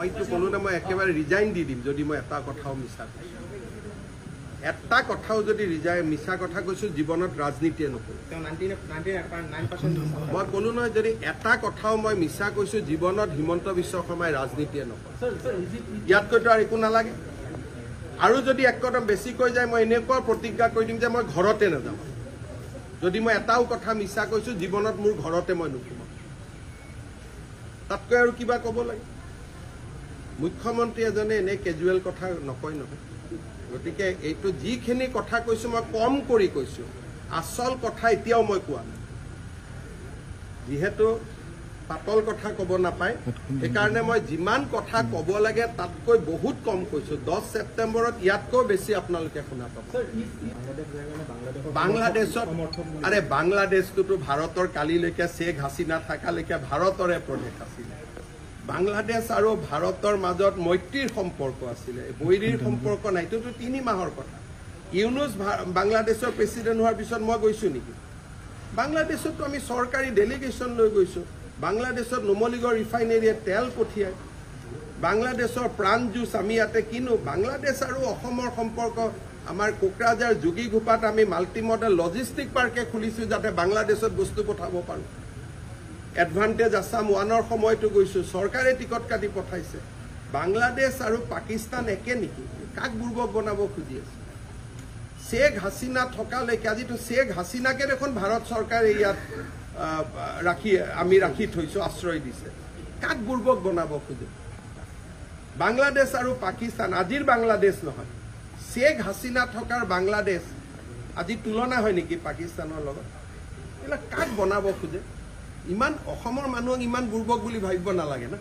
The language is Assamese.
মইতো ক'লো না মই একেবাৰে ৰিজাইন দি দিম যদি মই এটা কথাও মিছা কৈছোঁ এটা কথাও যদি মিছা কথা কৈছোঁ জীৱনত ৰাজনীতিয়ে নকৰোঁ মই ক'লো নহয় যদি এটা কথাও মই মিছা কৈছোঁ জীৱনত হিমন্ত বিশ্ব শৰ্মাই ৰাজনীতিয়ে নকৰোঁ ইয়াতকৈতো আৰু একো নালাগে আৰু যদি এক কদম বেছি কৈ যায় মই এনেকুৱা প্ৰতিজ্ঞা কৰি দিম যে মই ঘৰতে নাযাওঁ যদি মই এটাও কথা মিছা কৈছোঁ জীৱনত মোৰ ঘৰতে মই নুসুমাম তাতকৈ আৰু কিবা ক'ব লাগে মুখ্যমন্ত্ৰী এজনে এনে কেজুৱেল কথা নকয় নহয় গতিকে এইটো যিখিনি কথা কৈছোঁ মই কম কৰি কৈছোঁ আচল কথা এতিয়াও মই কোৱা নাই যিহেতু পাতল কথা ক'ব নাপায় সেইকাৰণে মই যিমান কথা ক'ব লাগে তাতকৈ বহুত কম কৈছোঁ 10 ছেপ্টেম্বৰত ইয়াতকৈ বেছি আপোনালোকে শুনা পাব বাংলাদেশত আৰে বাংলাদেশটোতো ভাৰতৰ কালিলৈকে শ্বেখ হাছিনা থকালৈকে ভাৰতৰে প্ৰদেশ আছিলে বাংলাদেশ আৰু ভাৰতৰ মাজত মৈত্ৰীৰ সম্পৰ্ক আছিলে বৈৰীৰ সম্পৰ্ক নাই এইটোতো 3 মাহৰ কথা ইউনুছ বাংলাদেশৰ প্ৰেচিডেণ্ট হোৱাৰ পিছত মই গৈছোঁ নেকি বাংলাদেশতো আমি চৰকাৰী ডেলিগেশ্যন লৈ গৈছোঁ বাংলাদেশত নুমলীগড় ৰিফাইনেৰীয়ে তেল পঠিয়ায় বাংলাদেশৰ প্ৰাণ জুচ আমি ইয়াতে কিনো বাংলাদেশ আৰু অসমৰ সম্পৰ্ক আমাৰ কোকৰাঝাৰ যোগীঘোপাত আমি মাল্টি মডেল লজিষ্টিক পাৰ্কে খুলিছোঁ যাতে বাংলাদেশত বস্তু পঠাব পাৰোঁ এডভান্টেজ আছাম 1ৰ সময়তো গৈছোঁ চৰকাৰে টিকট কাটি পঠাইছে বাংলাদেশ আৰু পাকিস্তান একে নেকি কাক বুৰ্বক বনাব খুজি আছে শ্বেখ হাছিনা থকালৈকে আজিতো শ্বেখ হাছিনাকে দেখোন ভাৰত চৰকাৰে ইয়াত আমি ৰাখি থৈছোঁ আশ্ৰয় দিছে কাক বুৰ্বক বনাব খোজে বাংলাদেশ আৰু পাকিস্তান আজিৰ বাংলাদেশ নহয় শ্বেখ হাছিনা থকাৰ বাংলাদেশ আজি তুলনা হয় নেকি পাকিস্তানৰ লগত এইবিলাক কাক বনাব খোজে ইমান অসমৰ মানুহক ইমান বুৰ্বক বুলি ভাবিব নালাগে না